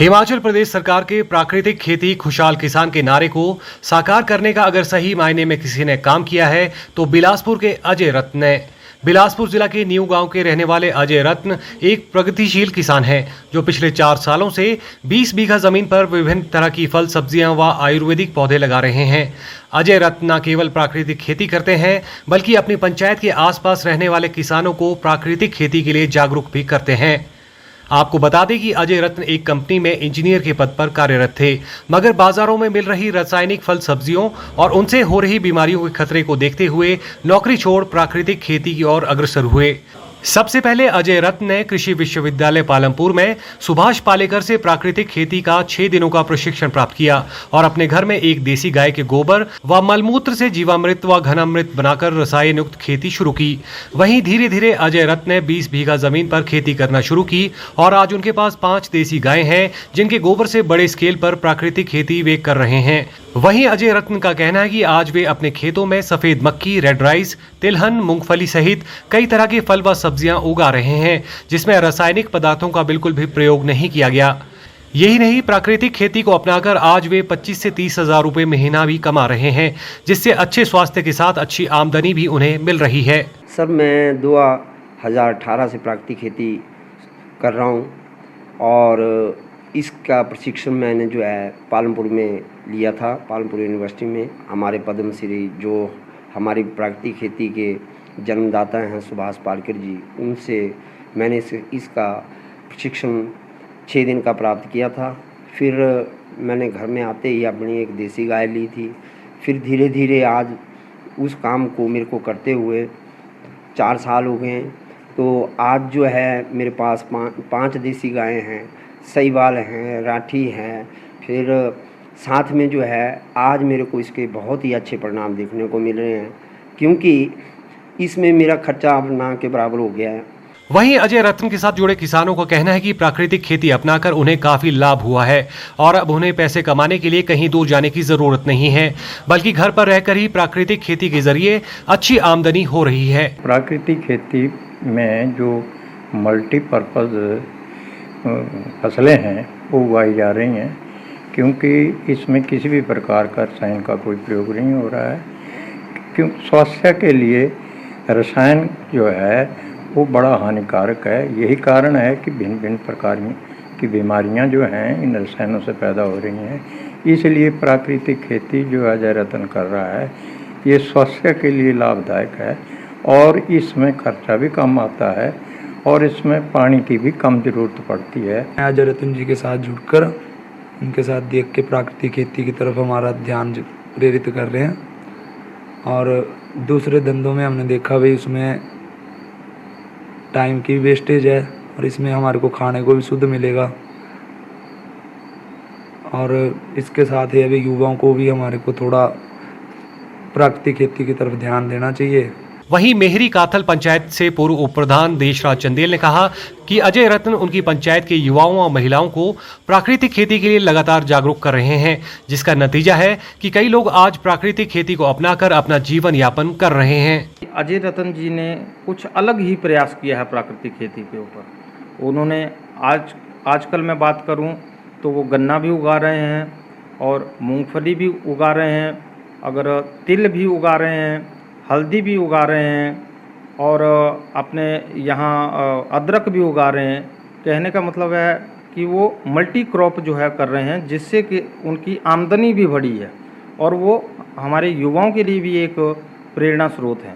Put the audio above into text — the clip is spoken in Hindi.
हिमाचल प्रदेश सरकार के प्राकृतिक खेती खुशहाल किसान के नारे को साकार करने का अगर सही मायने में किसी ने काम किया है तो बिलासपुर के अजय रत्न ने। बिलासपुर जिला के न्यू गांव के रहने वाले अजय रत्न एक प्रगतिशील किसान हैं जो पिछले 4 सालों से 20 बीघा जमीन पर विभिन्न तरह की फल सब्जियां व आयुर्वेदिक पौधे लगा रहे हैं। अजय रत्न न केवल प्राकृतिक खेती करते हैं बल्कि अपनी पंचायत के आसपास रहने वाले किसानों को प्राकृतिक खेती के लिए जागरूक भी करते हैं। आपको बता दें कि अजय रत्न एक कंपनी में इंजीनियर के पद पर कार्यरत थे, मगर बाजारों में मिल रही रासायनिक फल सब्जियों और उनसे हो रही बीमारियों के खतरे को देखते हुए नौकरी छोड़ प्राकृतिक खेती की ओर अग्रसर हुए। सबसे पहले अजय रत्न ने कृषि विश्वविद्यालय पालमपुर में सुभाष पालेकर से प्राकृतिक खेती का 6 दिनों का प्रशिक्षण प्राप्त किया और अपने घर में एक देसी गाय के गोबर व मलमूत्र से जीवामृत व घनामृत बनाकर रसायन युक्त खेती शुरू की। वहीं धीरे धीरे अजय रत्न ने 20 बीघा जमीन पर खेती करना शुरू की और आज उनके पास 5 देसी गायें हैं जिनके गोबर से बड़े स्केल पर प्राकृतिक खेती वे कर रहे हैं। वहीं अजय रत्न का कहना है कि आज वे अपने खेतों में सफेद मक्की, रेड राइस, तिलहन, मूंगफली सहित कई तरह के फल व सब्जियां उगा रहे हैं जिसमें रासायनिक पदार्थों का बिल्कुल भी प्रयोग नहीं किया गया। यही नहीं, प्राकृतिक खेती को अपनाकर आज वे 25 से 30 हजार रुपए महीना भी कमा रहे हैं जिससे अच्छे स्वास्थ्य के साथ अच्छी आमदनी भी उन्हें मिल रही है। सर, मैं 2018 से प्राकृतिक खेती कर रहा हूँ और इसका प्रशिक्षण मैंने जो है पालमपुर में लिया था। पालमपुर यूनिवर्सिटी में हमारे पद्मश्री जो हमारी प्राकृतिक खेती के जन्मदाता हैं सुभाष पालेकर जी, उनसे मैंने इसका प्रशिक्षण 6 दिन का प्राप्त किया था। फिर मैंने घर में आते ही अपनी एक देसी गाय ली थी। फिर धीरे धीरे आज उस काम को मेरे को करते हुए 4 साल हो गए। तो आज जो है मेरे पास 5 देसी गायें हैं, सहीवाल हैं, राठी हैं। फिर साथ में जो है आज मेरे को इसके बहुत ही अच्छे परिणाम देखने को मिल रहे हैं क्योंकि इसमें मेरा खर्चा अब ना के बराबर हो गया है। वहीं अजय रत्न के साथ जुड़े किसानों का कहना है कि प्राकृतिक खेती अपनाकर उन्हें काफी लाभ हुआ है और अब उन्हें पैसे कमाने के लिए कहीं दूर जाने की जरूरत नहीं है बल्कि घर पर रहकर ही प्राकृतिक खेती के जरिए अच्छी आमदनी हो रही है। प्राकृतिक खेती में जो मल्टीपर्पज फसलें हैं वो उगाई जा रही हैं क्योंकि इसमें किसी भी प्रकार का रसायन का कोई प्रयोग नहीं हो रहा है। क्यों स्वास्थ्य के लिए रसायन जो है वो बड़ा हानिकारक है। यही कारण है कि भिन्न भिन्न प्रकार की बीमारियां जो हैं इन रसायनों से पैदा हो रही हैं। इसलिए प्राकृतिक खेती जो अजय रत्न कर रहा है ये स्वास्थ्य के लिए लाभदायक है और इसमें खर्चा भी कम आता है और इसमें पानी की भी कम ज़रूरत पड़ती है। अजय रत्न जी के साथ जुड़कर उनके साथ देख के प्राकृतिक खेती की तरफ हमारा ध्यान प्रेरित कर रहे हैं और दूसरे धंधों में हमने देखा भी उसमें टाइम की वेस्टेज है और इसमें हमारे को खाने को भी शुद्ध मिलेगा और इसके साथ ही अभी युवाओं को भी हमारे को थोड़ा प्राकृतिक खेती की तरफ ध्यान देना चाहिए। वहीं मेहरी काथल पंचायत से पूर्व उप प्रधान देशराज चंदेल ने कहा कि अजय रत्न उनकी पंचायत के युवाओं और महिलाओं को प्राकृतिक खेती के लिए लगातार जागरूक कर रहे हैं जिसका नतीजा है कि कई लोग आज प्राकृतिक खेती को अपनाकर अपना जीवन यापन कर रहे हैं। अजय रत्न जी ने कुछ अलग ही प्रयास किया है प्राकृतिक खेती के ऊपर। उन्होंने आजकल मैं बात करूं तो वो गन्ना भी उगा रहे हैं और मूंगफली भी उगा रहे हैं, अगर तिल भी उगा रहे हैं, हल्दी भी उगा रहे हैं और अपने यहाँ अदरक भी उगा रहे हैं। कहने का मतलब है कि वो मल्टी क्रॉप जो है कर रहे हैं जिससे कि उनकी आमदनी भी बढ़ी है और वो हमारे युवाओं के लिए भी एक प्रेरणा स्रोत है।